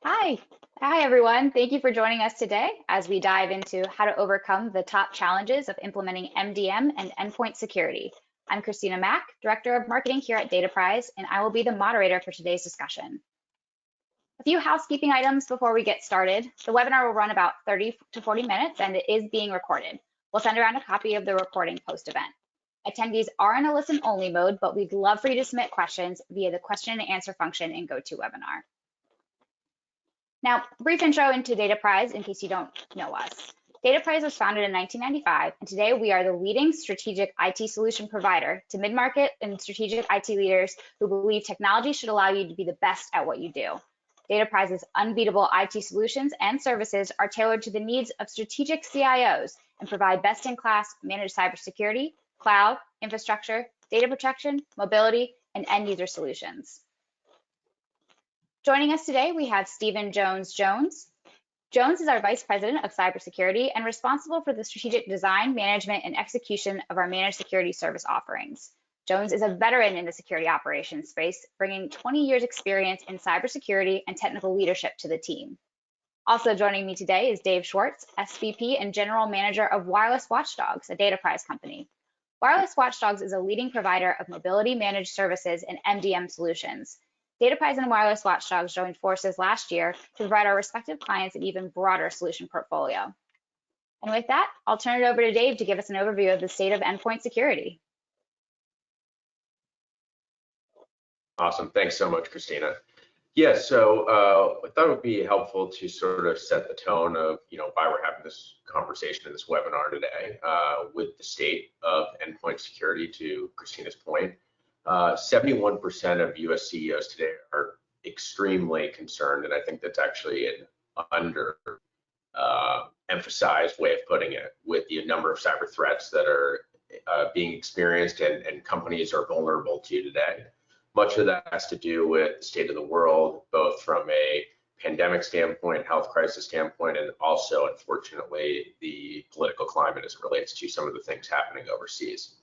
Hi. Hi, everyone. Thank you for joining us today as we dive into how to overcome the top challenges of implementing MDM and endpoint security. I'm Christina Mack, Director of Marketing here at Dataprise, and I will be the moderator for today's discussion. A few housekeeping items before we get started. The webinar will run about 30 to 40 minutes and it is being recorded. We'll send around a copy of the recording post-event. Attendees are in a listen-only mode, but we'd love for you to submit questions via the question and answer function in GoToWebinar. Now, brief intro into Dataprise in case you don't know us. Dataprise was founded in 1995, and today we are the leading strategic IT solution provider to mid-market and strategic IT leaders who believe technology should allow you to be the best at what you do. Dataprise's unbeatable IT solutions and services are tailored to the needs of strategic CIOs and provide best-in-class managed cybersecurity, cloud, infrastructure, data protection, mobility, and end-user solutions. Joining us today, we have Stephen Jones. Jones is our Vice President of Cybersecurity and responsible for the strategic design, management, and execution of our managed security service offerings. Jones is a veteran in the security operations space, bringing 20 years experience in cybersecurity and technical leadership to the team. Also joining me today is Dave Schwartz, SVP and General Manager of Wireless Watchdogs, a Dataprise company. Wireless Watchdogs is a leading provider of mobility managed services and MDM solutions. Dataprise and Wireless Watchdogs joined forces last year to provide our respective clients an even broader solution portfolio. And with that, I'll turn it over to Dave to give us an overview of the state of endpoint security. Awesome. Thanks so much, Christina. Yeah, so I thought it would be helpful to sort of set the tone of, why we're having this conversation in this webinar today with the state of endpoint security. To Christina's point, 71% of US CEOs today are extremely concerned, and I think that's actually an under emphasized way of putting it, with the number of cyber threats that are being experienced and companies are vulnerable to today. Much of that has to do with the state of the world, both from a pandemic standpoint, health crisis standpoint, and also, unfortunately, the political climate as it relates to some of the things happening overseas.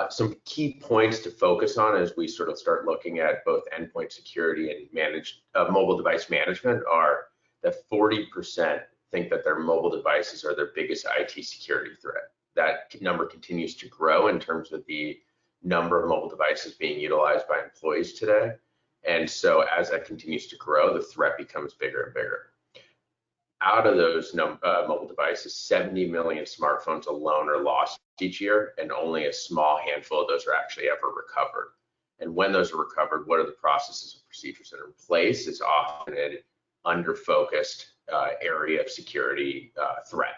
Some key points to focus on as we sort of start looking at both endpoint security and managed mobile device management are that 40% think that their mobile devices are their biggest IT security threat. That number continues to grow in terms of the number of mobile devices being utilized by employees today. And so as that continues to grow, the threat becomes bigger and bigger. Out of those mobile devices, 70 million smartphones alone are lost each year, and only a small handful of those are actually ever recovered. And when those are recovered, what are the processes and procedures that are in place is often an under-focused area of security threat.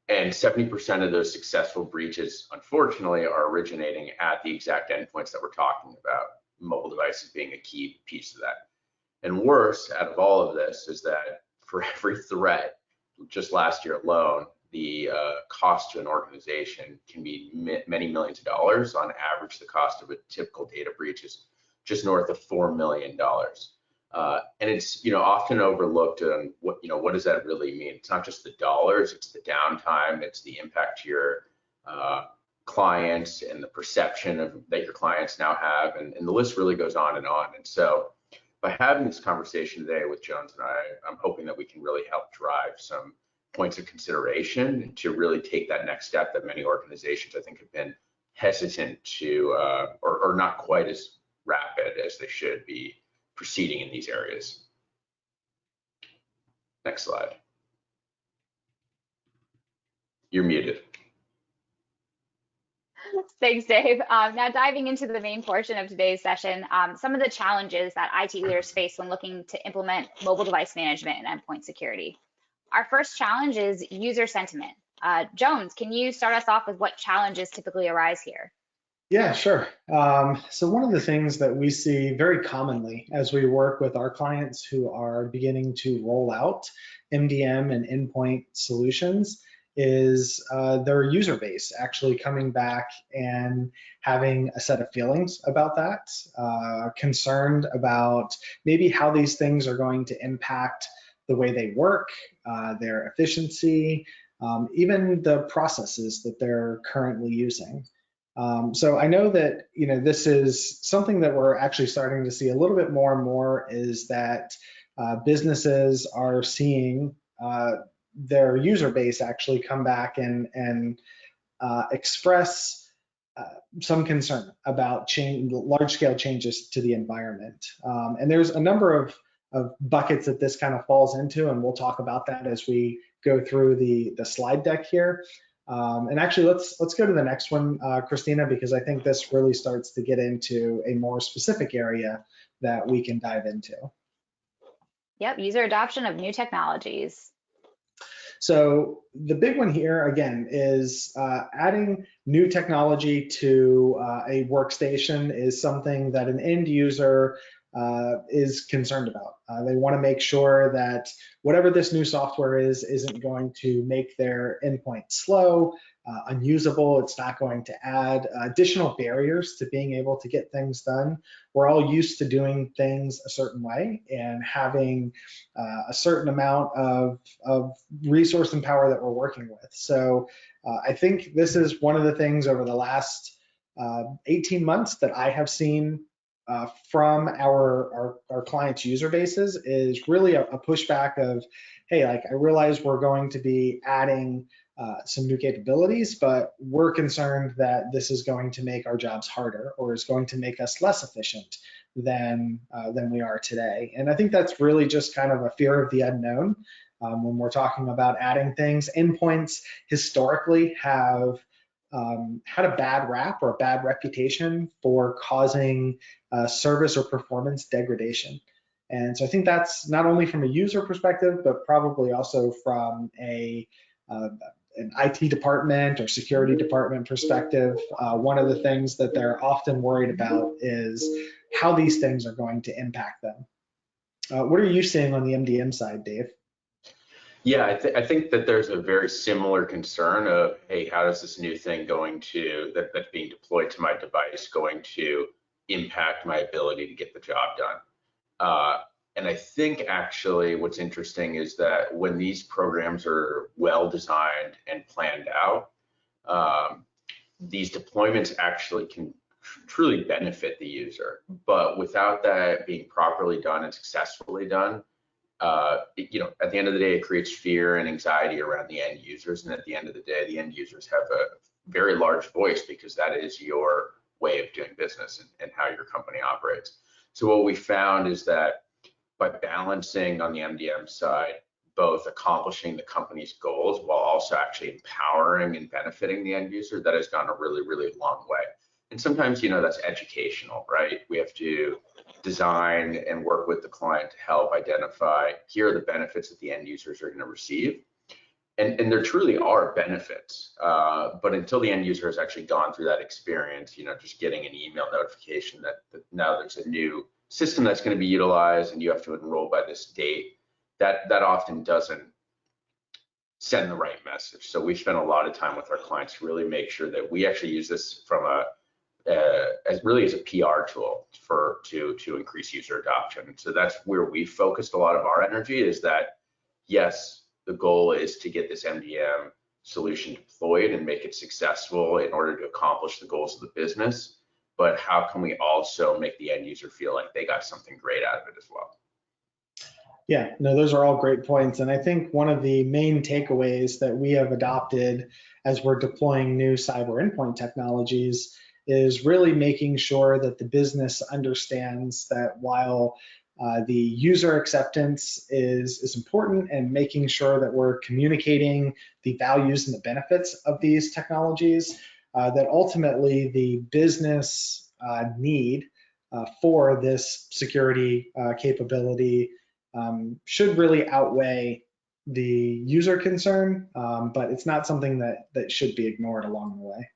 And 70% of those successful breaches, unfortunately, are originating at the exact endpoints that we're talking about, mobile devices being a key piece of that. And worse, out of all of this, is that for every threat, just last year alone, the cost to an organization can be many millions of dollars. On average, the cost of a typical data breach is just north of $4 million. And it's often overlooked on what does that really mean? It's not just the dollars, it's the downtime, it's the impact to your clients and the perception that your clients now have, and the list really goes on and on. And so by having this conversation today with Jones and I'm hoping that we can really help drive some points of consideration to really take that next step that many organizations I think have been hesitant to or not quite as rapid as they should be proceeding in these areas. Next slide. You're muted. Thanks, Dave. Now diving into the main portion of today's session, some of the challenges that IT leaders face when looking to implement mobile device management and endpoint security. Our first challenge is user sentiment. Jones, can you start us off with what challenges typically arise here? Yeah, sure. So one of the things that we see very commonly as we work with our clients who are beginning to roll out MDM and endpoint solutions is their user base actually coming back and having a set of feelings about that, concerned about maybe how these things are going to impact the way they work, their efficiency, even the processes that they're currently using. So I know that this is something that we're actually starting to see a little bit more and more, is that businesses are seeing their user base actually come back and express some concern about large-scale changes to the environment. And there's a number of buckets that this kind of falls into, and we'll talk about that as we go through the slide deck here. And actually, let's go to the next one, Christina, because I think this really starts to get into a more specific area that we can dive into. Yep, user adoption of new technologies. So the big one here, again, is adding new technology to a workstation is something that an end user is concerned about. They want to make sure that whatever this new software is isn't going to make their endpoint slow, unusable. It's not going to add additional barriers to being able to get things done. We're all used to doing things a certain way and having a certain amount of resource and power that we're working with. So I think this is one of the things over the last 18 months that I have seen from our clients' user bases is really a pushback of, hey, like I realize we're going to be adding some new capabilities, but we're concerned that this is going to make our jobs harder or is going to make us less efficient than we are today. And I think that's really just kind of a fear of the unknown when we're talking about adding things. Endpoints historically have had a bad rap or a bad reputation for causing service or performance degradation. And so I think that's not only from a user perspective, but probably also from an IT department or security department perspective. One of the things that they're often worried about is how these things are going to impact them. What are you seeing on the MDM side, Dave? Yeah, I think that there's a very similar concern of, hey, how is this new thing going to, that's being deployed to my device, going to impact my ability to get the job done? And I think actually what's interesting is that when these programs are well designed and planned out, these deployments actually can truly benefit the user. But without that being properly done and successfully done, at the end of the day, it creates fear and anxiety around the end users. And at the end of the day, the end users have a very large voice because that is your way of doing business and how your company operates. So what we found is that by balancing on the MDM side, both accomplishing the company's goals while also actually empowering and benefiting the end user, that has gone a really, really long way. And sometimes, that's educational, right? We have to design and work with the client to help identify, here are the benefits that the end users are going to receive. And there truly are benefits, but until the end user has actually gone through that experience, just getting an email notification that now there's a new system that's going to be utilized and you have to enroll by this date, that often doesn't send the right message. So we spend a lot of time with our clients to really make sure that we actually use this from as a PR tool to increase user adoption. So that's where we focused a lot of our energy, is that yes, the goal is to get this MDM solution deployed and make it successful in order to accomplish the goals of the business, but how can we also make the end user feel like they got something great out of it as well? Yeah, no, those are all great points. And I think one of the main takeaways that we have adopted as we're deploying new cyber endpoint technologies is really making sure that the business understands that while the user acceptance is important, and making sure that we're communicating the values and the benefits of these technologies, that ultimately the business need for this security capability should really outweigh the user concern, but it's not something that should be ignored along the way.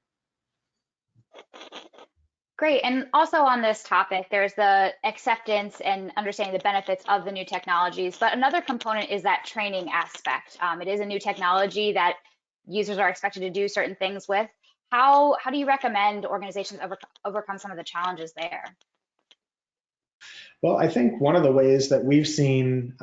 Great. And also on this topic, there's the acceptance and understanding the benefits of the new technologies, but another component is that training aspect. It is a new technology that users are expected to do certain things with. How do you recommend organizations overcome some of the challenges there? Well, I think one of the ways that we've seen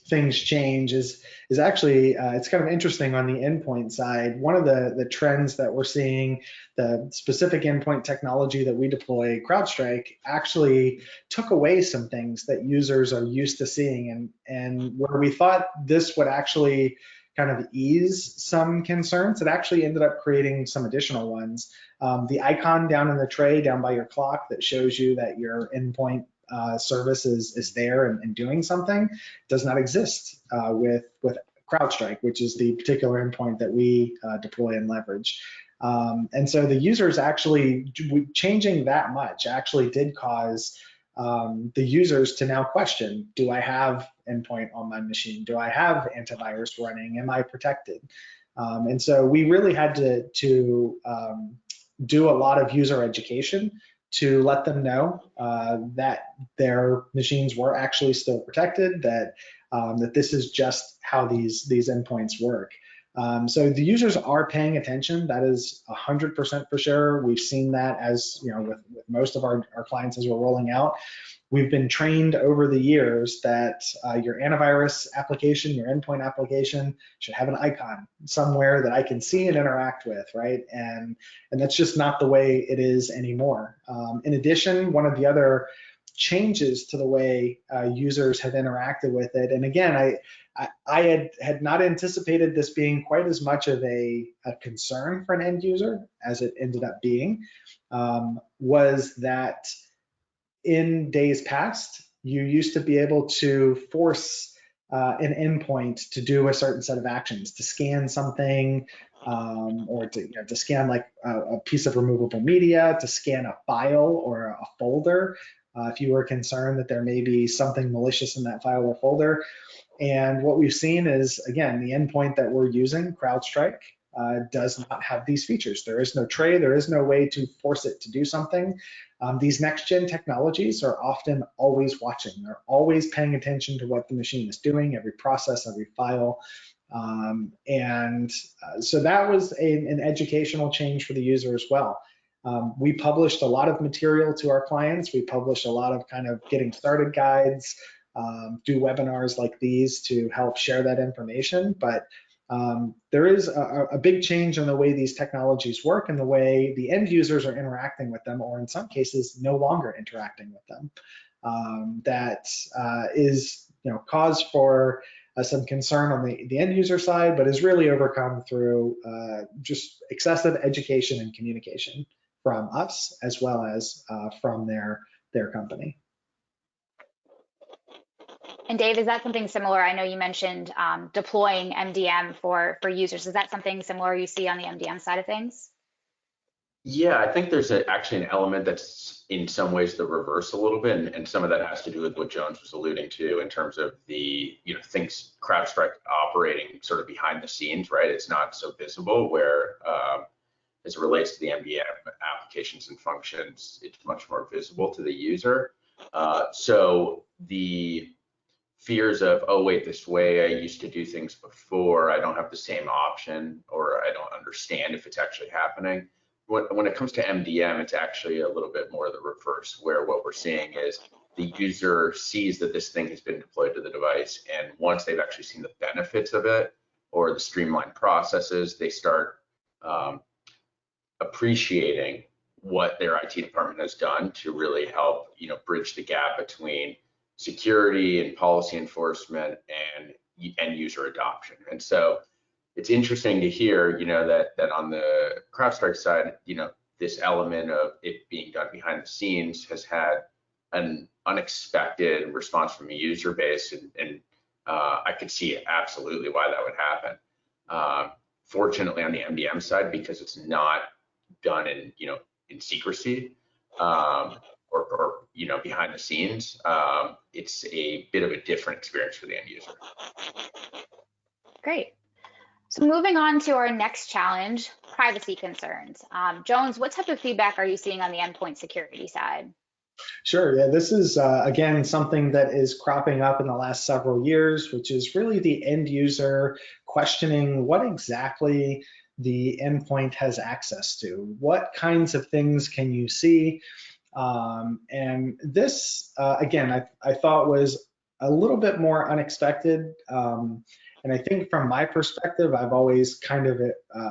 things change is actually it's kind of interesting on the endpoint side. One of the trends that we're seeing, the specific endpoint technology that we deploy, CrowdStrike, actually took away some things that users are used to seeing, and where we thought this would actually kind of ease some concerns, it actually ended up creating some additional ones. The icon down in the tray, down by your clock, that shows you that your endpoint service is there and doing something, does not exist with CrowdStrike, which is the particular endpoint that we deploy and leverage. And so the users actually, changing that much actually did cause the users to now question, do I have endpoint on my machine? Do I have antivirus running? Am I protected? And so we really had to do a lot of user education to let them know that their machines were actually still protected, that this is just how these endpoints work. So the users are paying attention. That is 100% for sure. We've seen that, as you know, with most of our clients as we're rolling out. We've been trained over the years that your antivirus application, your endpoint application should have an icon somewhere that I can see and interact with, right? And that's just not the way it is anymore. In addition, one of the other changes to the way users have interacted with it, and again, I had not anticipated this being quite as much of a concern for an end user as it ended up being, was that in days past, you used to be able to force an endpoint to do a certain set of actions, to scan something, or to scan like a piece of removable media, to scan a file or a folder, if you were concerned that there may be something malicious in that file or folder. And what we've seen is, again, the endpoint that we're using, CrowdStrike, does not have these features. There is no tray, there is no way to force it to do something. These next-gen technologies are often always watching. They're always paying attention to what the machine is doing, every process, every file. So that was an educational change for the user as well. We published a lot of material to our clients. We published a lot of kind of getting started guides, do webinars like these to help share that information. But there is a big change in the way these technologies work and the way the end users are interacting with them, or in some cases, no longer interacting with them. That is, cause for some concern on the end user side, but is really overcome through just excessive education and communication from us, as well as from their company. And Dave, is that something similar? I know you mentioned deploying MDM for users. Is that something similar you see on the MDM side of things? Yeah, I think there's actually an element that's in some ways the reverse a little bit, and some of that has to do with what Jones was alluding to in terms of the things CrowdStrike operating sort of behind the scenes, right? It's not so visible, where as it relates to the MDM applications and functions, it's much more visible to the user. So the fears of, oh wait, this way I used to do things before, I don't have the same option, or I don't understand if it's actually happening. When it comes to MDM, it's actually a little bit more the reverse, where what we're seeing is the user sees that this thing has been deployed to the device, and once they've actually seen the benefits of it or the streamlined processes, they start appreciating what their IT department has done to really help bridge the gap between security and policy enforcement and end user adoption. And so it's interesting to hear, that on the CrowdStrike side, this element of it being done behind the scenes has had an unexpected response from a user base, and I could see absolutely why that would happen. Fortunately, on the MDM side, because it's not done in secrecy, or behind the scenes, it's a bit of a different experience for the end user. Great. So moving on to our next challenge, privacy concerns. Jones, what type of feedback are you seeing on the endpoint security side? Sure, yeah, this is, again, something that is cropping up in the last several years, which is really the end user questioning what exactly the endpoint has access to. What kinds of things can you see? And this, again, I thought was a little bit more unexpected. And I think from my perspective, I've always kind of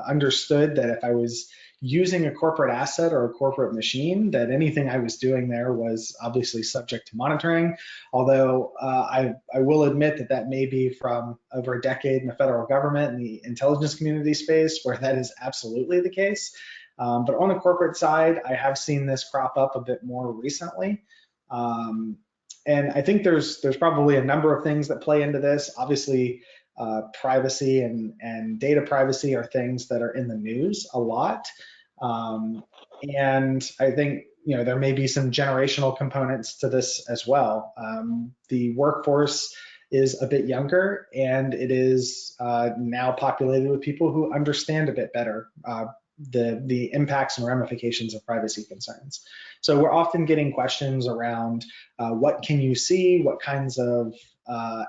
understood that if I was using a corporate asset or a corporate machine, that anything I was doing there was obviously subject to monitoring. Although I will admit that that may be from over a decade in the federal government and the intelligence community space where that is absolutely the case. But on the corporate side, I have seen this crop up a bit more recently. And I think there's probably a number of things that play into this. Obviously, privacy and data privacy are things that are in the news a lot. And I think there may be some generational components to this as well. The workforce is a bit younger, and it is now populated with people who understand a bit better the impacts and ramifications of privacy concerns. So we're often getting questions around what can you see, what kinds of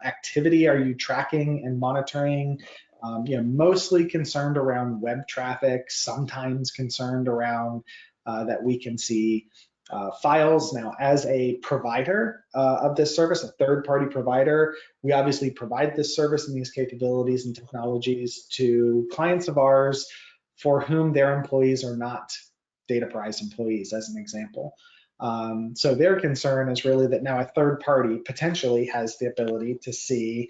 activity are you tracking and monitoring, mostly concerned around web traffic, sometimes concerned around that we can see files. Now, as a provider of this service, a third-party provider, we obviously provide this service and these capabilities and technologies to clients of ours for whom their employees are not Dataprise employees, as an example. So their concern is really that now a third party potentially has the ability to see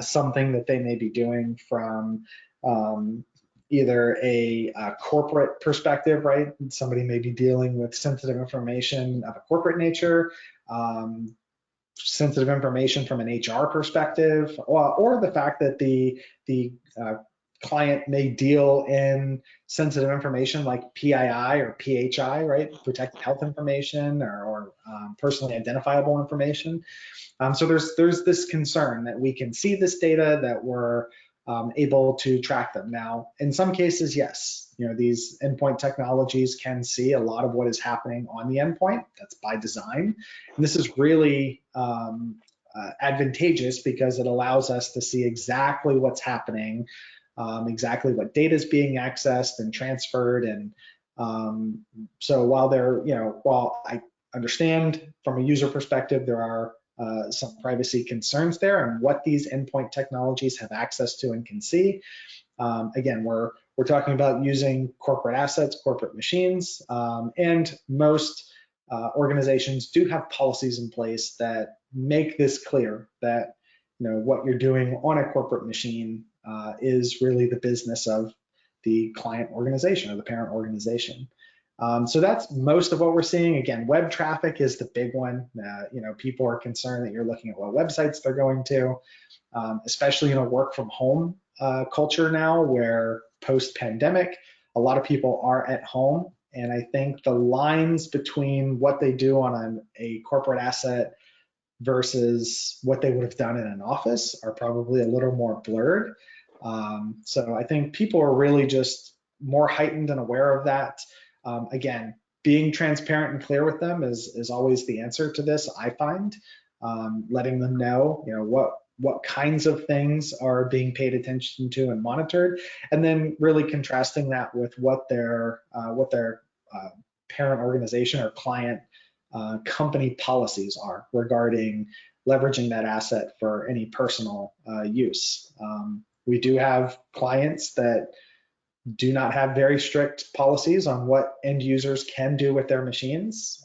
something that they may be doing from either a corporate perspective, right? Somebody may be dealing with sensitive information of a corporate nature, sensitive information from an HR perspective, or the fact that the client may deal in sensitive information like PII or PHI, right? Protected health information or personally identifiable information. So there's this concern that we can see this data, that we're able to track them. Now, in some cases, yes, these endpoint technologies can see a lot of what is happening on the endpoint. That's by design. And this is really advantageous because it allows us to see exactly what's happening, exactly what data is being accessed and transferred. And so while I understand from a user perspective, there are some privacy concerns there and what these endpoint technologies have access to and can see. Again, we're talking about using corporate assets, corporate machines, and most organizations do have policies in place that make this clear that what you're doing on a corporate machine is really the business of the client organization or the parent organization. So that's most of what we're seeing. Again, web traffic is the big one. People are concerned that you're looking at what websites they're going to, especially in a work from home culture now, where post-pandemic, a lot of people are at home. And I think the lines between what they do on a corporate asset versus what they would have done in an office are probably a little more blurred. So I think people are really just more heightened and aware of that. Again, being transparent and clear with them is always the answer to this, I find. Letting them know, what kinds of things are being paid attention to and monitored, and then really contrasting that with what their parent organization or client company policies are regarding leveraging that asset for any personal use. We do have clients that do not have very strict policies on what end users can do with their machines.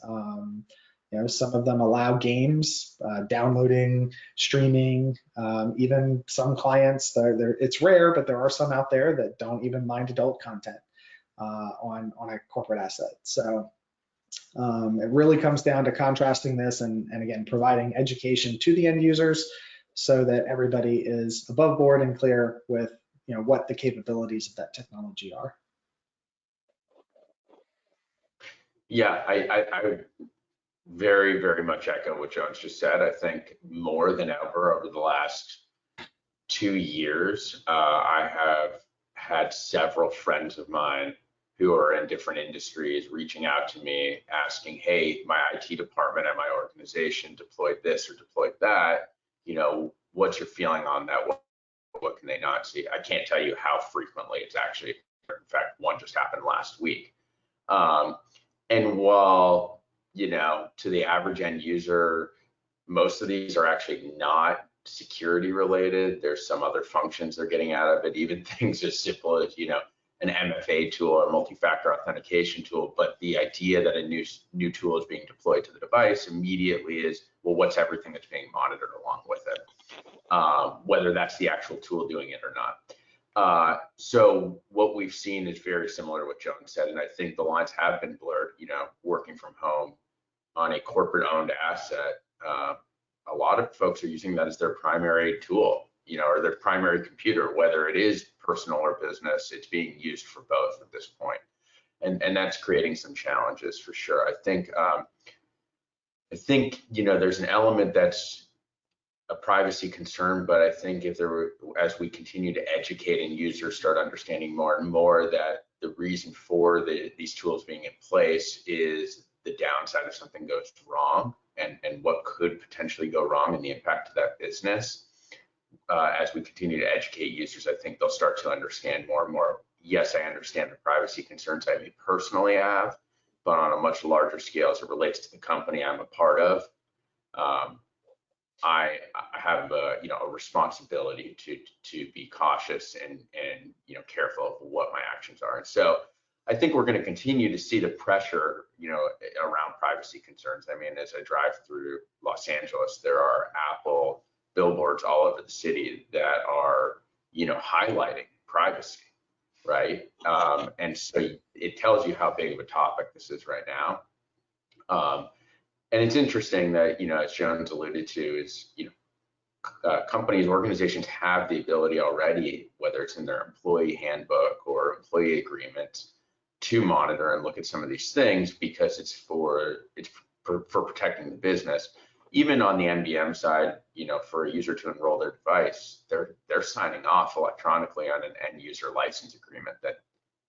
Some of them allow games, downloading, streaming, even some clients, it's rare, but there are some out there that don't even mind adult content on a corporate asset. So it really comes down to contrasting this and again, providing education to the end users so that everybody is above board and clear with what the capabilities of that technology are. Yeah, I very, very much echo what John's just said. I think more than ever over the last 2 years, I have had several friends of mine who are in different industries reaching out to me asking, hey, my IT department at my organization deployed this or deployed that. What's your feeling on that? What can they not see? I can't tell you how frequently it's actually, in fact, one just happened last week. And while, to the average end user, most of these are actually not security related. There's some other functions they're getting out of it, even things as simple as, an MFA tool or multi-factor authentication tool. But the idea that a new tool is being deployed to the device immediately is, well, what's everything that's being monitored along with it, whether that's the actual tool doing it or not. So what we've seen is very similar to what Joan said, and I think the lines have been blurred. Working from home on a corporate-owned asset, a lot of folks are using that as their primary tool, or their primary computer, whether it is personal or business. It's being used for both at this point, and that's creating some challenges for sure. I think there's an element that's a privacy concern, but I think as we continue to educate and users start understanding more and more that the reason for these tools being in place is the downside if something goes wrong, and what could potentially go wrong and the impact to that business. As we continue to educate users, I think they'll start to understand more and more. Yes, I understand the privacy concerns I may personally have, but on a much larger scale as it relates to the company I'm a part of, I have a responsibility to be cautious and careful of what my actions are. And so I think we're going to continue to see the pressure around privacy concerns. I mean, as I drive through Los Angeles, there are Apple billboards all over the city that are highlighting privacy, right? And so it tells you how big of a topic this is right now. And it's interesting that, as Joan's alluded to, is, companies, organizations have the ability already, whether it's in their employee handbook or employee agreements, to monitor and look at some of these things because it's for protecting the business. Even on the MDM side, for a user to enroll their device, they're signing off electronically on an end user license agreement that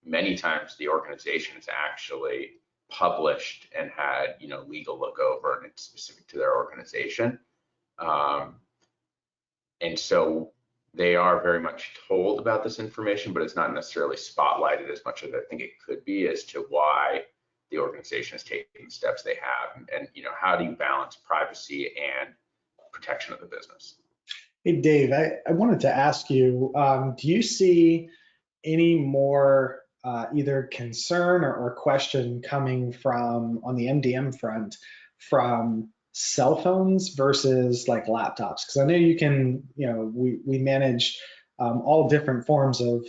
many times the organization has actually published and had legal look over, and it's specific to their organization, and so they are very much told about this information, but it's not necessarily spotlighted as much as I think it could be as to why the organization is taking the steps they have, and how do you balance privacy and protection of the business. Hey Dave, I wanted to ask you, do you see any more either concern or question coming from, on the MDM front, from cell phones versus like laptops? Because I know you can, we manage all different forms of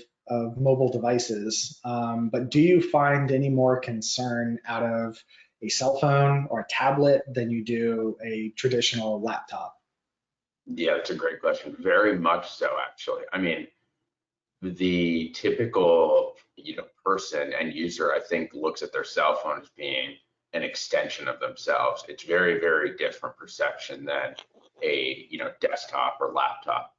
mobile devices, but do you find any more concern out of a cell phone or a tablet than you do a traditional laptop? Yeah, that's a great question. Very much so, actually. I mean, the typical person and user, I think, looks at their cell phone as being an extension of themselves. It's very, very different perception than a desktop or laptop.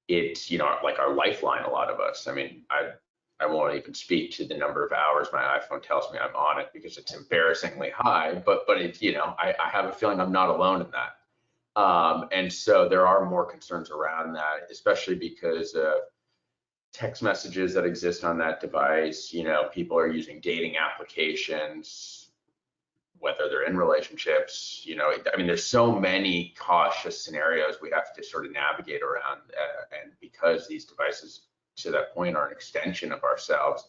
It's like our lifeline. A lot of us. I mean, I won't even speak to the number of hours my iPhone tells me I'm on it because it's embarrassingly high. But it's I have a feeling I'm not alone in that. And so there are more concerns around that, especially because of text messages that exist on that device. People are using dating applications, whether they're in relationships. I mean, there's so many cautious scenarios we have to sort of navigate around. And because these devices, to that point, are an extension of ourselves,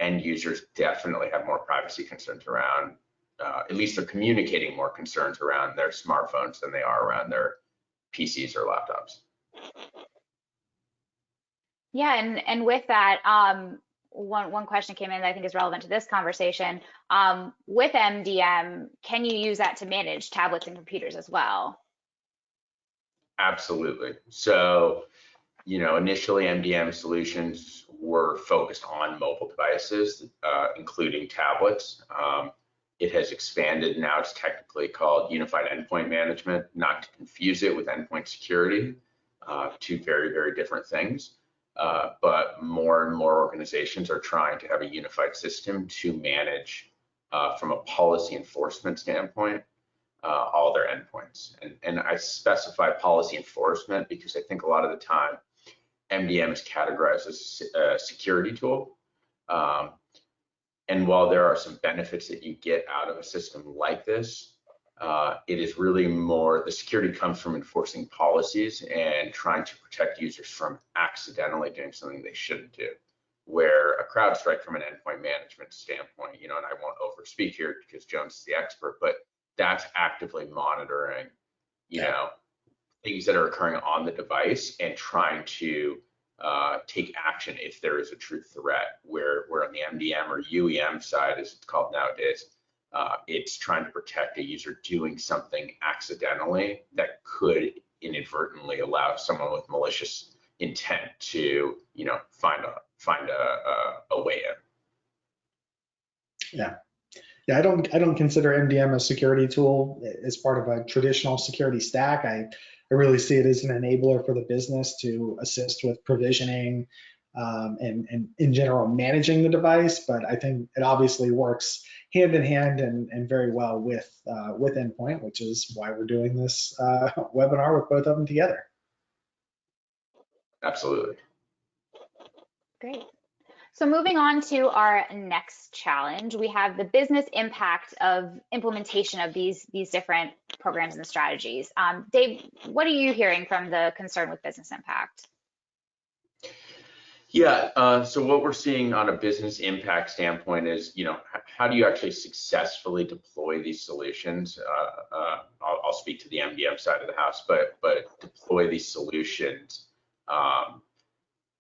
end users definitely have more privacy concerns around. At least they're communicating more concerns around their smartphones than they are around their PCs or laptops. Yeah, and with that, one question came in that I think is relevant to this conversation. With MDM, can you use that to manage tablets and computers as well? Absolutely. So, initially MDM solutions were focused on mobile devices, including tablets. It has expanded. Now it's technically called Unified Endpoint Management, not to confuse it with endpoint security, two very, very different things. But more and more organizations are trying to have a unified system to manage, from a policy enforcement standpoint, all their endpoints. And I specify policy enforcement because I think a lot of the time MDM is categorized as a security tool. And while there are some benefits that you get out of a system like this, It is really more, the security comes from enforcing policies and trying to protect users from accidentally doing something they shouldn't do. Where a CrowdStrike from an endpoint management standpoint, and I won't overspeak here because Jones is the expert, but that's actively monitoring, things that are occurring on the device and trying to take action if there is a true threat. Where on the MDM or UEM side, as it's called nowadays, it's trying to protect a user doing something accidentally that could inadvertently allow someone with malicious intent to, find a way in. Yeah, I don't consider MDM a security tool as part of a traditional security stack. I really see it as an enabler for the business to assist with provisioning and in general managing the device. But I think it obviously works hand in hand and very well with Endpoint, which is why we're doing this webinar with both of them together. Absolutely. Great. So moving on to our next challenge, we have the business impact of implementation of these different programs and strategies. Dave, what are you hearing from the concern with business impact? Yeah, so what we're seeing on a business impact standpoint is, how do you actually successfully deploy these solutions? I'll speak to the MDM side of the house, but deploy these solutions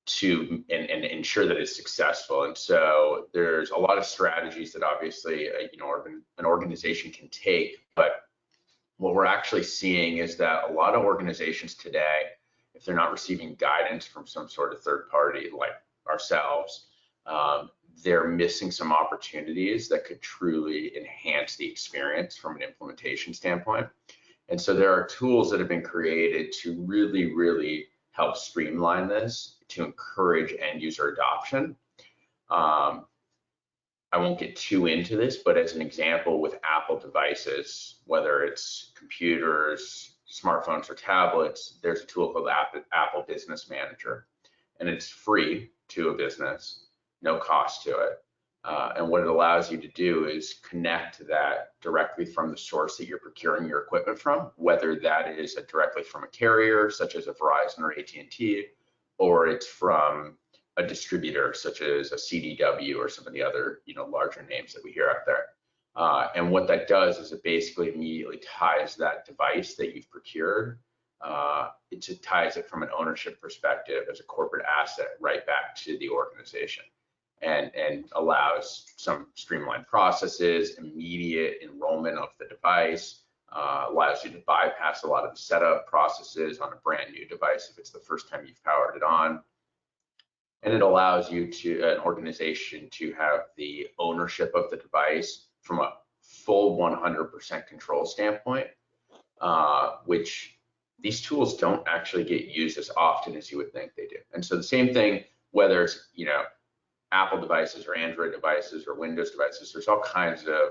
to ensure that it's successful. And so there's a lot of strategies that obviously an organization can take, but what we're actually seeing is that a lot of organizations today, if they're not receiving guidance from some sort of third party like ourselves, they're missing some opportunities that could truly enhance the experience from an implementation standpoint. And so there are tools that have been created to really help streamline this, to encourage end user adoption. I won't get too into this, but as an example, with Apple devices, whether it's computers, smartphones, or tablets, there's a tool called Apple Business Manager, and it's free to a business, no cost to it. And what it allows you to do is connect that directly from the source that you're procuring your equipment from, whether that is directly from a carrier, such as a Verizon or AT&T, or it's from a distributor, such as a CDW or some of the other, larger names that we hear out there. And what that does is it basically immediately ties that device that you've procured. It ties it from an ownership perspective as a corporate asset right back to the organization, and allows some streamlined processes, immediate enrollment of the device, allows you to bypass a lot of the setup processes on a brand new device if it's the first time you've powered it on. And it allows you an organization to have the ownership of the device from a full 100% control standpoint, which these tools don't actually get used as often as you would think they do. And so the same thing, whether it's, Apple devices or Android devices or Windows devices, there's all kinds of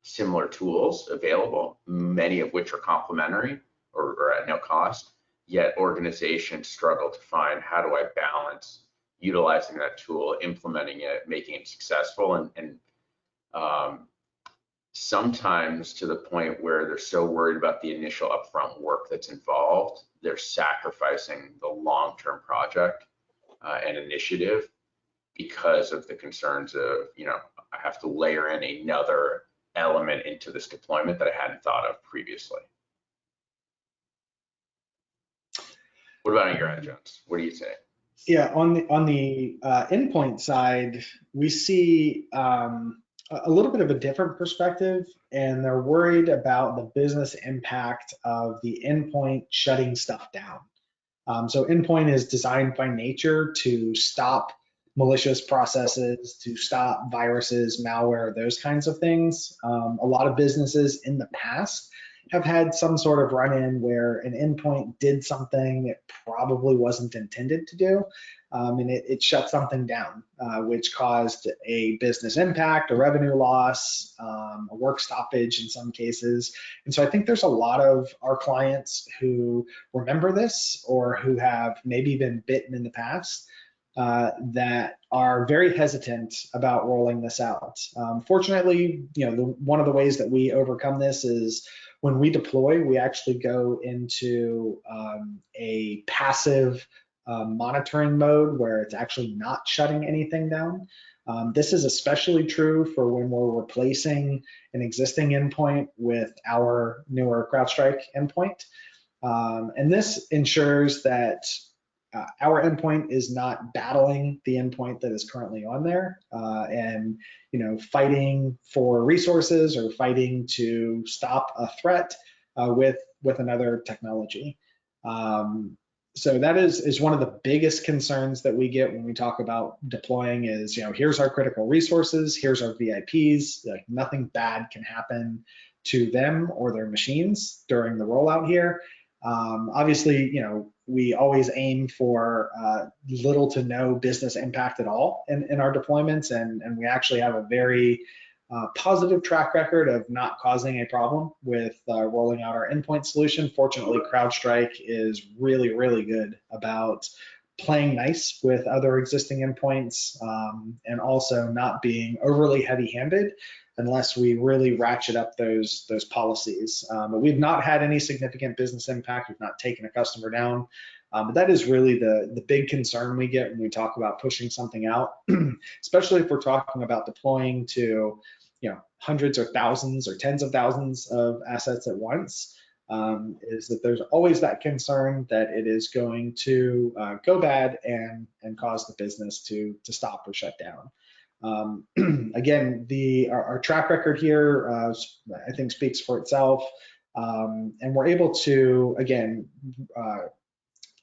similar tools available, many of which are complementary or at no cost, yet organizations struggle to find, how do I balance utilizing that tool, implementing it, making it successful, and sometimes to the point where they're so worried about the initial upfront work that's involved, they're sacrificing the long-term project and initiative because of the concerns of, I have to layer in another element into this deployment that I hadn't thought of previously. What about on your end, Jones? What do you say? Yeah, on the endpoint side, we see a little bit of a different perspective, and they're worried about the business impact of the endpoint shutting stuff down. So endpoint is designed by nature to stop malicious processes, to stop viruses, malware, those kinds of things. A lot of businesses in the past have had some sort of run-in where an endpoint did something it probably wasn't intended to do, and it shut something down, which caused a business impact, a revenue loss, a work stoppage in some cases. And so I think there's a lot of our clients who remember this or who have maybe been bitten in the past. that are very hesitant about rolling this out. Fortunately, one of the ways that we overcome this is when we deploy, we actually go into a passive monitoring mode where it's actually not shutting anything down. This is especially true for when we're replacing an existing endpoint with our newer CrowdStrike endpoint. And this ensures that our endpoint is not battling the endpoint that is currently on there and fighting for resources or fighting to stop a threat with another technology. So that is one of the biggest concerns that we get when we talk about deploying is, here's our critical resources, here's our VIPs, like nothing bad can happen to them or their machines during the rollout here. Obviously, we always aim for little to no business impact at all in our deployments, and we actually have a very positive track record of not causing a problem with rolling out our endpoint solution. Fortunately, CrowdStrike is really, really good about playing nice with other existing endpoints and also not being overly heavy-handed unless we really ratchet up those policies. But we've not had any significant business impact. We've not taken a customer down. But that is really the big concern we get when we talk about pushing something out, especially if we're talking about deploying to hundreds or thousands or tens of thousands of assets at once. Is that there's always that concern that it is going to go bad and cause the business to stop or shut down. Again, our track record here, I think, speaks for itself, and we're able to, again,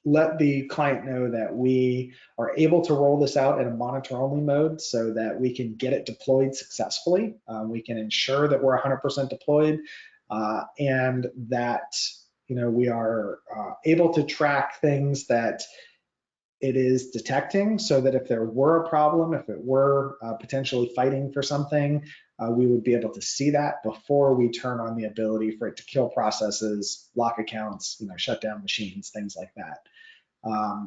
let the client know that we are able to roll this out in a monitor-only mode so that we can get it deployed successfully. We can ensure that we're 100% deployed and that we are able to track things that it is detecting, so that if there were a problem, if it were potentially fighting for something, we would be able to see that before we turn on the ability for it to kill processes, lock accounts, shut down machines, things like that.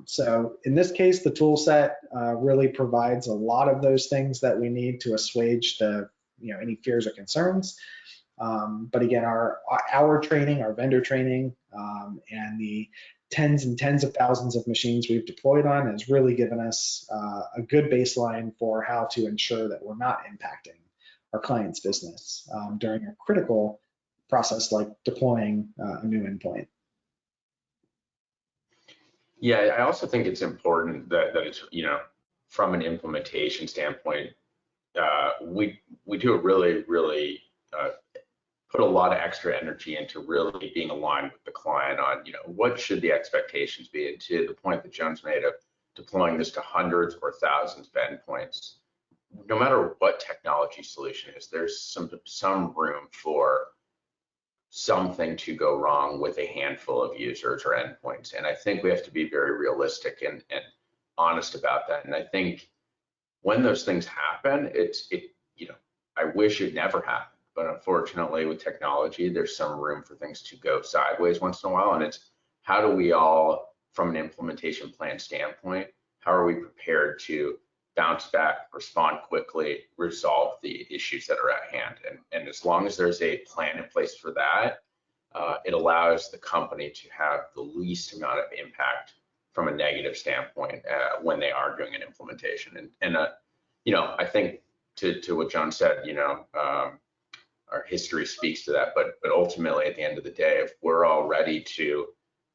So in this case, the tool set really provides a lot of those things that we need to assuage any fears or concerns. But again, our training, our vendor training, and the tens and tens of thousands of machines we've deployed on has really given us a good baseline for how to ensure that we're not impacting our client's business during a critical process like deploying a new endpoint. Yeah, I also think it's important that it's, from an implementation standpoint, we do a really put a lot of extra energy into really being aligned with the client on, what should the expectations be, and to the point that John's made of deploying this to hundreds or thousands of endpoints. No matter what technology solution is, there's some room for something to go wrong with a handful of users or endpoints. And I think we have to be very realistic and honest about that. And I think when those things happen, I wish it never happened. But unfortunately, with technology, there's some room for things to go sideways once in a while. And it's how do we all, from an implementation plan standpoint, how are we prepared to bounce back, respond quickly, resolve the issues that are at hand? And as long as there's a plan in place for that, it allows the company to have the least amount of impact from a negative standpoint when they are doing an implementation. And I think to what John said, our history speaks to that, but ultimately at the end of the day, if we're all ready to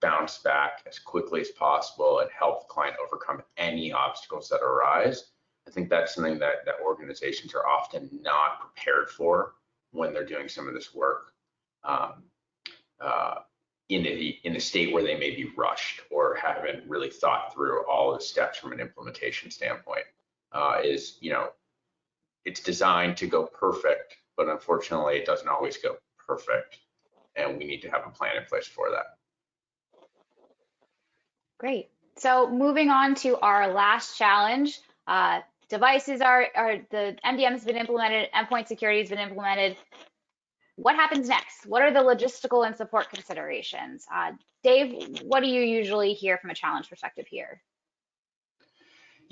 bounce back as quickly as possible and help the client overcome any obstacles that arise, I think that's something that organizations are often not prepared for when they're doing some of this work in a state where they may be rushed or haven't really thought through all of the steps from an implementation standpoint. It's designed to go perfect, but unfortunately it doesn't always go perfect, and we need to have a plan in place for that. Great. So moving on to our last challenge, devices the MDM has been implemented, endpoint security has been implemented. What happens next? What are the logistical and support considerations? Dave, what do you usually hear from a challenge perspective here?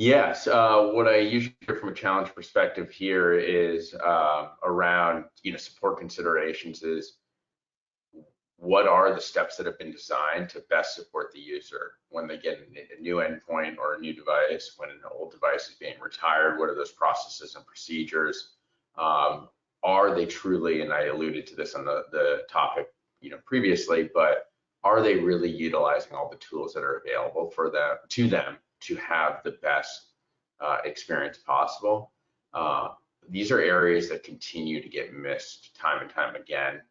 Yes, what I usually hear from a challenge perspective here is around support considerations is what are the steps that have been designed to best support the user when they get a new endpoint or a new device, when an old device is being retired, what are those processes and procedures? Are they truly, and I alluded to this on the topic previously, but are they really utilizing all the tools that are available for them to have the best experience possible? These are areas that continue to get missed time and time again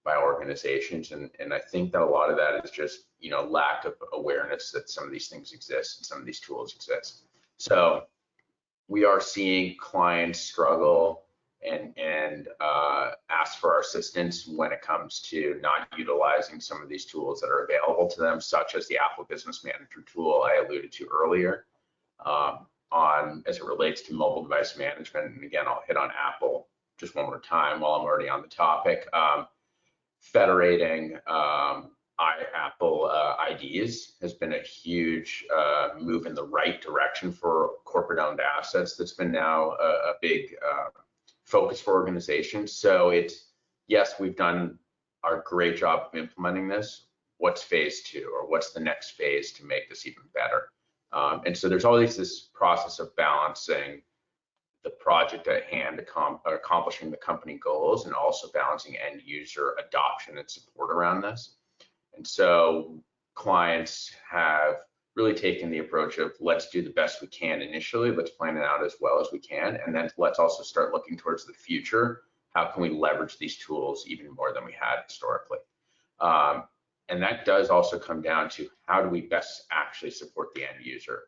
by organizations, and I think that a lot of that is just lack of awareness that some of these things exist and some of these tools exist. So we are seeing clients struggle and ask for our assistance when it comes to not utilizing some of these tools that are available to them, such as the Apple Business Manager tool I alluded to earlier, on as it relates to mobile device management. And again, I'll hit on Apple just one more time while I'm already on the topic. Federating Apple IDs has been a huge move in the right direction for corporate-owned assets. That's been now a big focus for organizations. So yes, we've done our great job of implementing this. What's phase 2, or what's the next phase to make this even better? And so there's always this process of balancing the project at hand, accomplishing the company goals, and also balancing end user adoption and support around this. And so clients have really taken the approach of let's do the best we can initially, let's plan it out as well as we can, and then let's also start looking towards the future. How can we leverage these tools even more than we had historically? And that does also come down to how do we best actually support the end user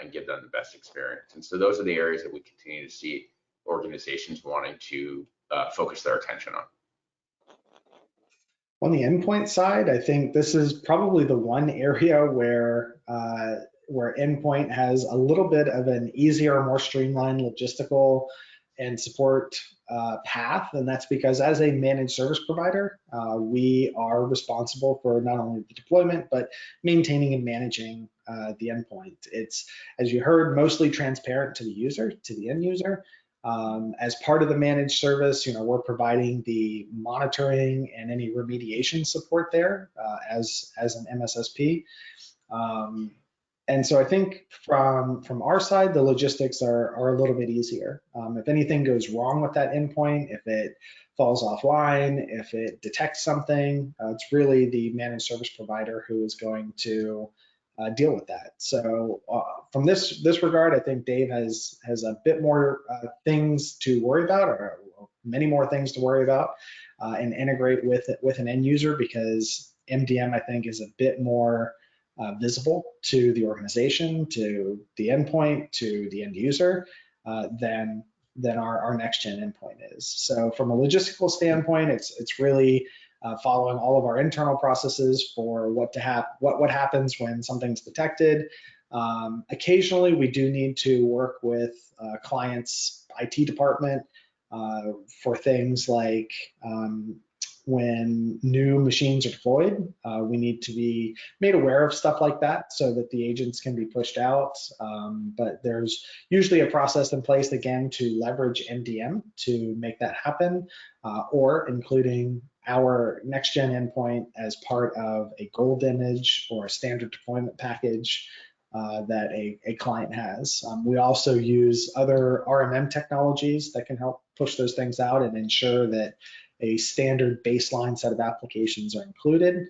and give them the best experience. And so those are the areas that we continue to see organizations wanting to focus their attention on. On the endpoint side, I think this is probably the one area where endpoint has a little bit of an easier, more streamlined logistical and support path, and that's because as a managed service provider, we are responsible for not only the deployment, but maintaining and managing the endpoint. It's, as you heard, mostly transparent to the user, to the end user. As part of the managed service, we're providing the monitoring and any remediation support there as an MSSP. And so I think from our side, the logistics are a little bit easier. If anything goes wrong with that endpoint, if it falls offline, if it detects something, it's really the managed service provider who is going to deal with that. So from this regard, I think Dave has a bit more things to worry about, or many more things to worry about, and integrate with an end user, because MDM, I think, is a bit more visible to the organization, to the endpoint, to the end user than our next gen endpoint is. So from a logistical standpoint, it's really following all of our internal processes for what happens when something's detected. Occasionally, we do need to work with clients' IT department for things like when new machines are deployed, we need to be made aware of stuff like that so that the agents can be pushed out. But there's usually a process in place, again, to leverage MDM to make that happen, or including our next-gen endpoint as part of a gold image or a standard deployment package that a client has. We also use other RMM technologies that can help push those things out and ensure that a standard baseline set of applications are included.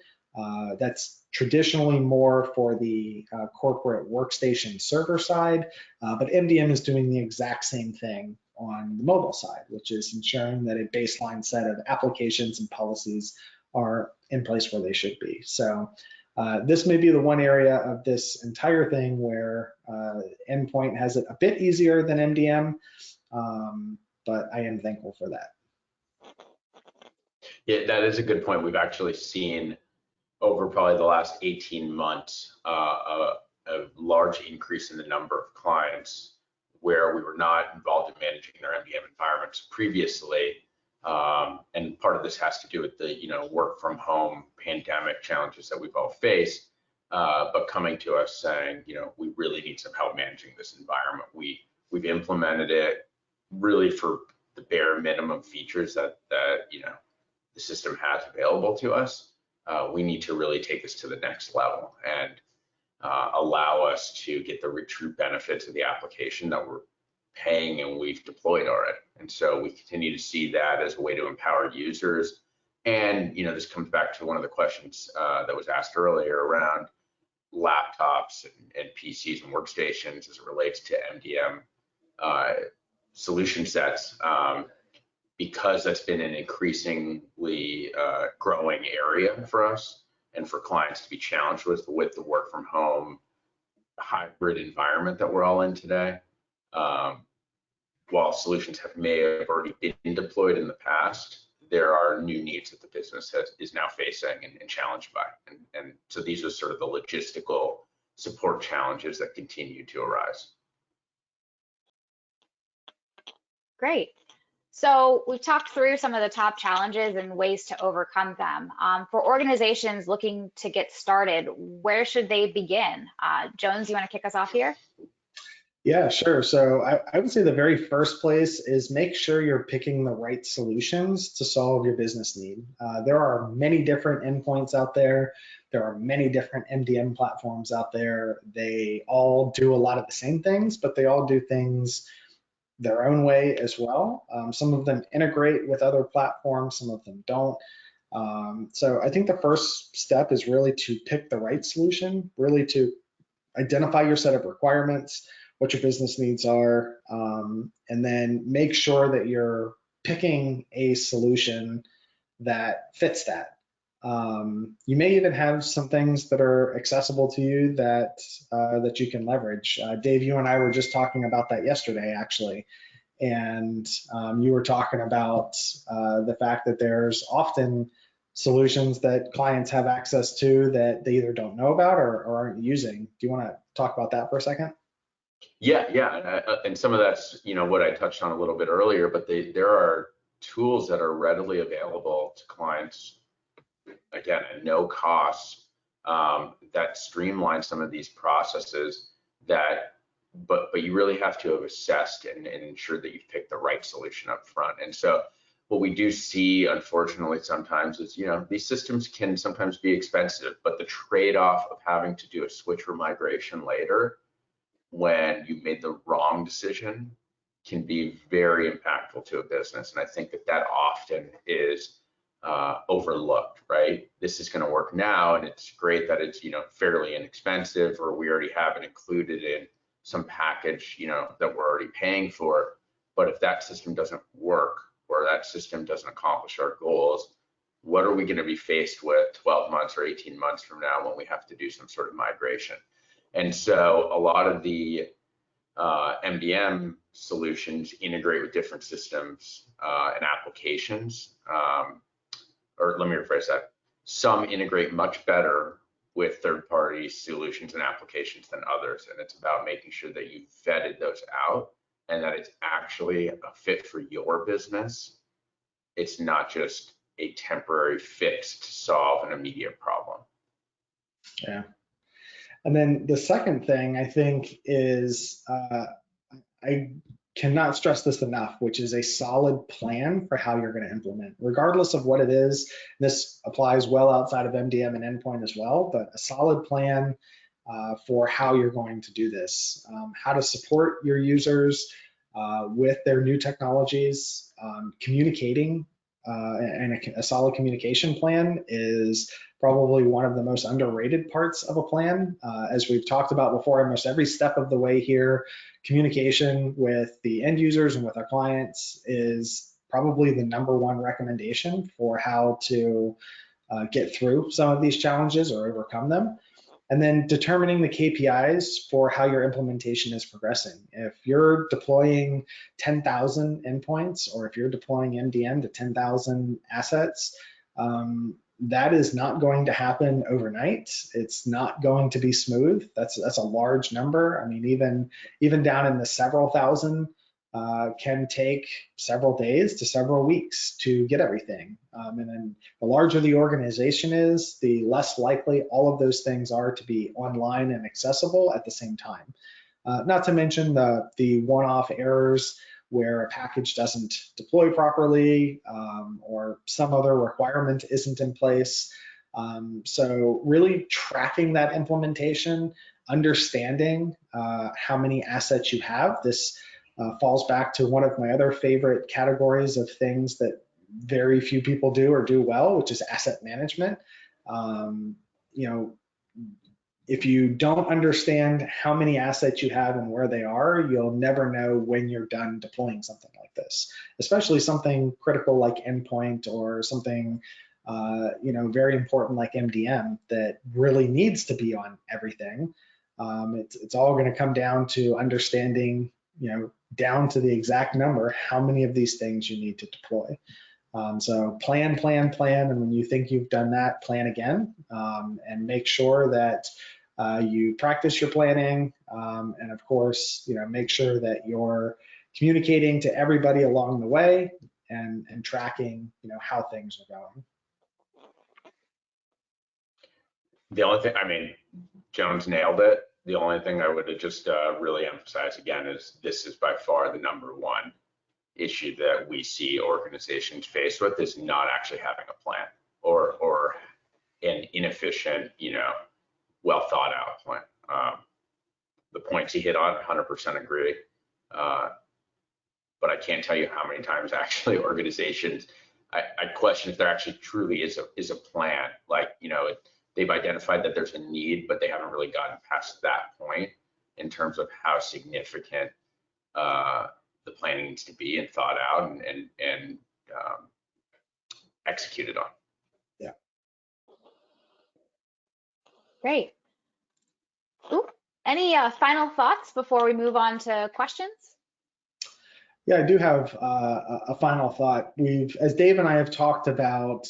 That's traditionally more for the corporate workstation server side, but MDM is doing the exact same thing on the mobile side, which is ensuring that a baseline set of applications and policies are in place where they should be. So this may be the one area of this entire thing where Endpoint has it a bit easier than MDM, but I am thankful for that. Yeah, that is a good point. We've actually seen over probably the last 18 months a large increase in the number of clients where we were not involved in managing their MDM environments previously. And part of this has to do with the work from home pandemic challenges that we've all faced. but coming to us saying, we really need some help managing this environment. We've implemented it really for the bare minimum features that the system has available to us. We need to really take this to the next level and allow us to get the true benefits of the application that we're paying and we've deployed already. And so we continue to see that as a way to empower users. And this comes back to one of the questions that was asked earlier around laptops and PCs and workstations as it relates to MDM solution sets, because that's been an increasingly growing area for us and for clients to be challenged with the work from home hybrid environment that we're all in today. While solutions may have already been deployed in the past, there are new needs that the business is now facing and challenged by. And so these are sort of the logistical support challenges that continue to arise. Great. So we've talked through some of the top challenges and ways to overcome them. For organizations looking to get started, where should they begin? Jones, you want to kick us off here? Yeah, sure. So I would say the very first place is make sure you're picking the right solutions to solve your business need. There are many different endpoints out there. There are many different MDM platforms out there. They all do a lot of the same things, but they all do things their own way as well. Some of them integrate with other platforms, some of them don't. So I think the first step is really to pick the right solution, really to identify your set of requirements, what your business needs are, and then make sure that you're picking a solution that fits that. You may even have some things that are accessible to you that you can leverage. Dave, you and I were just talking about that yesterday, actually, and you were talking about the fact that there's often solutions that clients have access to that they either don't know about or aren't using. Do you want to talk about that for a second? Yeah, and some of that's what I touched on a little bit earlier, but there are tools that are readily available to clients, again, at no cost, that streamline some of these processes. But you really have to have assessed and ensure that you've picked the right solution up front. And so what we do see, unfortunately, sometimes is these systems can sometimes be expensive, but the trade-off of having to do a switch or migration later when you made the wrong decision can be very impactful to a business. And I think that often is overlooked, right? This is going to work now, and it's great that it's fairly inexpensive, or we already have it included in some package that we're already paying for. But if that system doesn't work, or that system doesn't accomplish our goals, what are we going to be faced with 12 months or 18 months from now when we have to do some sort of migration? And so a lot of the MDM solutions integrate with different systems and applications, or let me rephrase that. Some integrate much better with third-party solutions and applications than others, and it's about making sure that you've vetted those out and that it's actually a fit for your business. It's not just a temporary fix to solve an immediate problem. Yeah. And then the second thing I think is, I cannot stress this enough, which is a solid plan for how you're going to implement, regardless of what it is. This applies well outside of MDM and Endpoint as well, but a solid plan for how you're going to do this, how to support your users with their new technologies, communicating, and a solid communication plan is probably one of the most underrated parts of a plan. As we've talked about before, almost every step of the way here, communication with the end users and with our clients is probably the #1 recommendation for how to get through some of these challenges or overcome them. And then determining the KPIs for how your implementation is progressing. If you're deploying 10,000 endpoints, or if you're deploying MDM to 10,000 assets, that is not going to happen overnight. It's not going to be smooth. That's a large number. I mean, even down in the several thousand can take several days to several weeks to get everything. And then the larger the organization is, the less likely all of those things are to be online and accessible at the same time. Not to mention the one-off errors where a package doesn't deploy properly or some other requirement isn't in place. So really tracking that implementation, understanding how many assets you have. This falls back to one of my other favorite categories of things that very few people do or do well, which is asset management. You know, if you don't understand how many assets you have and where they are, you'll never know when you're done deploying something like this, especially something critical like Endpoint or something you know, very important like MDM that really needs to be on everything. It's all going to come down to understanding, you know, down to the exact number, how many of these things you need to deploy. So plan, and when you think you've done that, plan again, and make sure that you practice your planning, and of course, you know, make sure that you're communicating to everybody along the way and tracking, you know, how things are going. The only thing, I mean, Jones nailed it. The only thing I would just really emphasize again is this is by far the #1 issue that we see organizations faced with, is not actually having a plan or an inefficient, you know, well thought out plan. The points he hit on, 100% agree. But I can't tell you how many times actually organizations, I question if there actually truly is a plan. Like, you know, they've identified that there's a need, but they haven't really gotten past that point in terms of how significant the planning needs to be and thought out and executed on. Yeah. Great. Ooh, any final thoughts before we move on to questions? Yeah, I do have a final thought. As Dave and I have talked about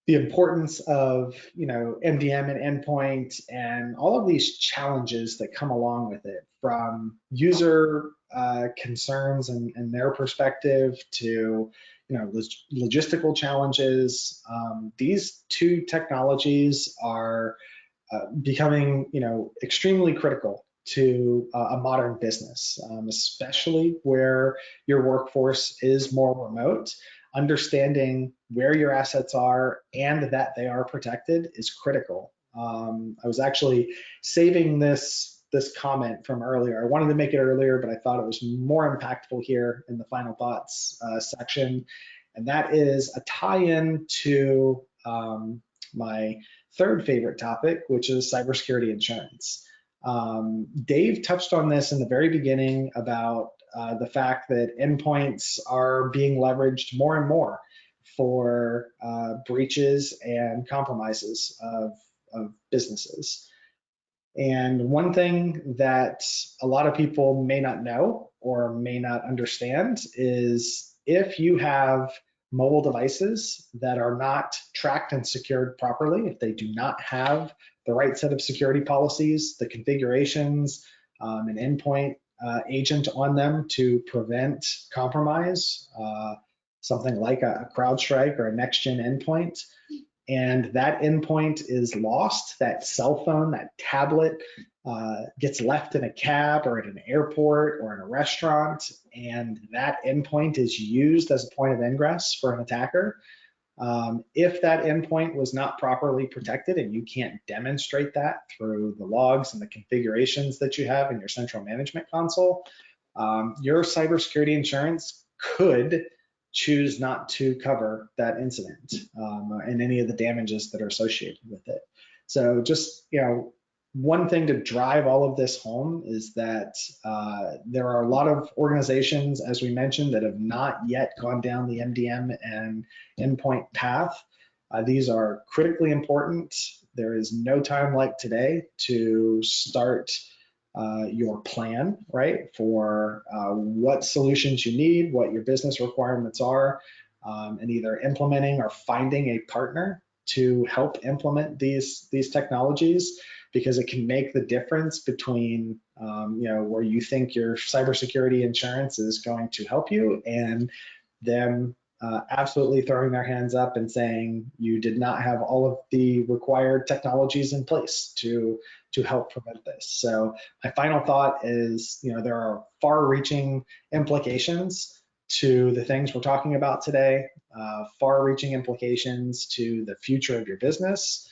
the importance of, you know, MDM and Endpoint and all of these challenges that come along with it, from user concerns and their perspective to, you know, logistical challenges. These two technologies are becoming, you know, extremely critical to a modern business, especially where your workforce is more remote. Understanding where your assets are and that they are protected is critical. I was actually saving this comment from earlier. I wanted to make it earlier, but I thought it was more impactful here in the final thoughts section. And that is a tie-in to my third favorite topic, which is cybersecurity insurance. Dave touched on this in the very beginning about the fact that endpoints are being leveraged more and more for breaches and compromises of businesses. And one thing that a lot of people may not know or may not understand is if you have mobile devices that are not tracked and secured properly, if they do not have the right set of security policies, the configurations, an endpoint agent on them to prevent compromise, something like a CrowdStrike or a next-gen endpoint, and that endpoint is lost, that cell phone, that tablet gets left in a cab or at an airport or in a restaurant, and that endpoint is used as a point of ingress for an attacker. If that endpoint was not properly protected and you can't demonstrate that through the logs and the configurations that you have in your central management console, your cybersecurity insurance could choose not to cover that incident and any of the damages that are associated with it. So just, you know, one thing to drive all of this home is that there are a lot of organizations, as we mentioned, that have not yet gone down the MDM and endpoint path. These are critically important. There is no time like today to start your plan, right, for what solutions you need, what your business requirements are, and either implementing or finding a partner to help implement these technologies, because it can make the difference between where you think your cybersecurity insurance is going to help you and them absolutely throwing their hands up and saying you did not have all of the required technologies in place to help prevent this. So my final thought is, there are far-reaching implications to the things we're talking about today, far-reaching implications to the future of your business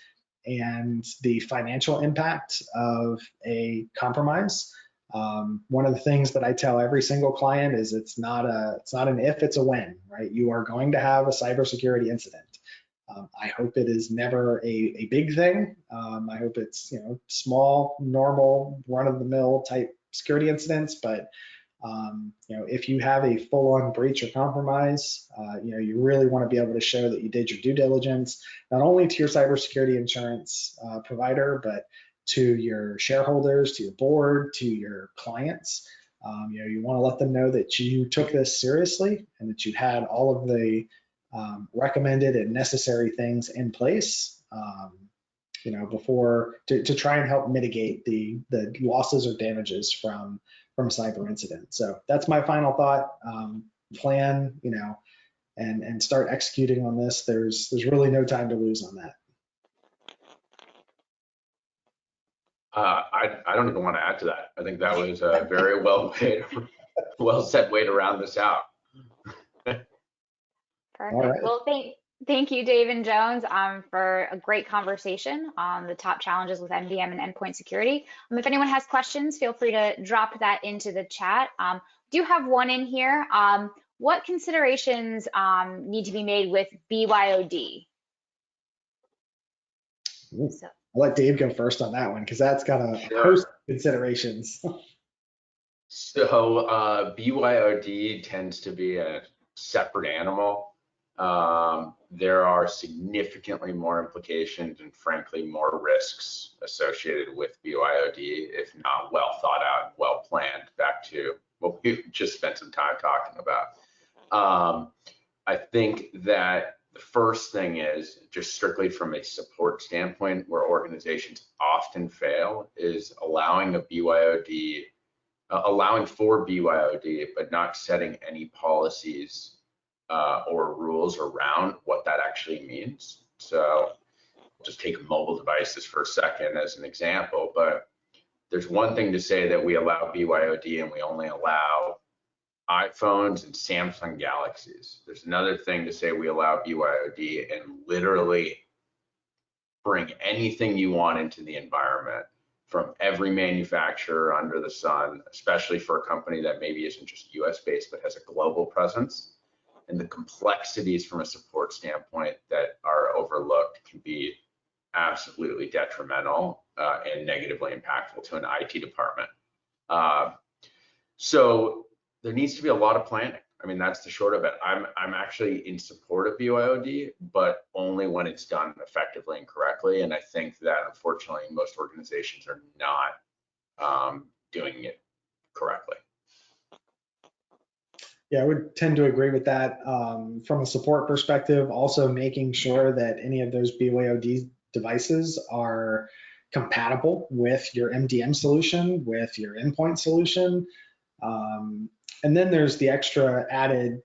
and the financial impact of a compromise. One of the things that I tell every single client is it's not an if, it's a when, right? You are going to have a cybersecurity incident. I hope it is never a big thing. I hope it's small, normal, run-of-the-mill type security incidents. But if you have a full-on breach or compromise, you really want to be able to show that you did your due diligence, not only to your cybersecurity insurance provider, but to your shareholders, to your board, to your clients. You want to let them know that you took this seriously and that you had all of the recommended and necessary things in place, before to try and help mitigate the losses or damages from a cyber incident. So that's my final thought. Plan, and start executing on this. There's really no time to lose on that. I don't even want to add to that. I think that was a very well said way to round this out. Perfect. Right. Well, thank you, Dave and Jones, for a great conversation on the top challenges with MDM and endpoint security. If anyone has questions, feel free to drop that into the chat. Do have one in here. What considerations need to be made with BYOD? So. I'll let Dave go first on that one, because that's got a host of considerations. So BYOD tends to be a separate animal. There are significantly more implications and frankly more risks associated with BYOD if not well thought out and well planned, back to what we just spent some time talking about. I think that the first thing is, just strictly from a support standpoint, where organizations often fail is allowing for BYOD, but not setting any policies or rules around what that actually means. So just take mobile devices for a second as an example, but there's one thing to say that we allow BYOD and we only allow iPhones and Samsung Galaxies. There's another thing to say we allow BYOD and literally bring anything you want into the environment from every manufacturer under the sun, especially for a company that maybe isn't just US based, but has a global presence. And the complexities from a support standpoint that are overlooked can be absolutely detrimental and negatively impactful to an IT department. So there needs to be a lot of planning. I mean, that's the short of it. I'm actually in support of BYOD, but only when it's done effectively and correctly. And I think that unfortunately most organizations are not doing it correctly. Yeah, I would tend to agree with that. From a support perspective, also making sure that any of those BYOD devices are compatible with your MDM solution, with your endpoint solution. And then there's the extra added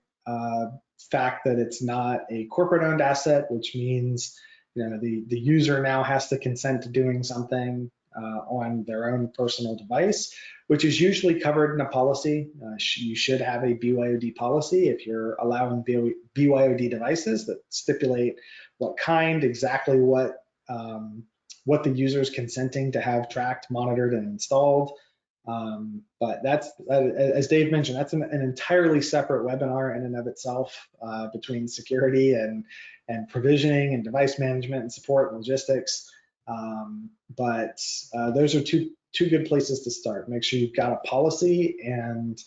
fact that it's not a corporate-owned asset, which means the user now has to consent to doing something on their own personal device, which is usually covered in a policy. You should have a BYOD policy if you're allowing BYOD devices that stipulate what kind, exactly what the user is consenting to have tracked, monitored, and installed. But that's, as Dave mentioned, that's an entirely separate webinar in and of itself, between security and provisioning and device management and support and logistics. But those are two good places to start. Make sure you've got a policy and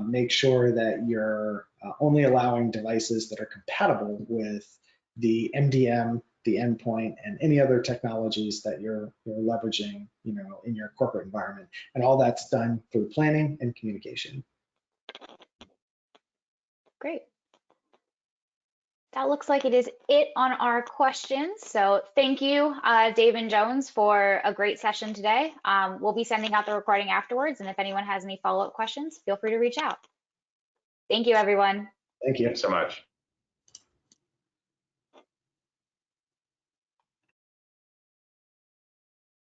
make sure that you're only allowing devices that are compatible with the MDM, the endpoint, and any other technologies that you're leveraging, in your corporate environment. And all that's done through planning and communication. Great. That looks like it is it on our questions. So thank you, Dave and Jones, for a great session today. We'll be sending out the recording afterwards, and if anyone has any follow-up questions, feel free to reach out. Thank you, everyone. Thank you. Thanks so much.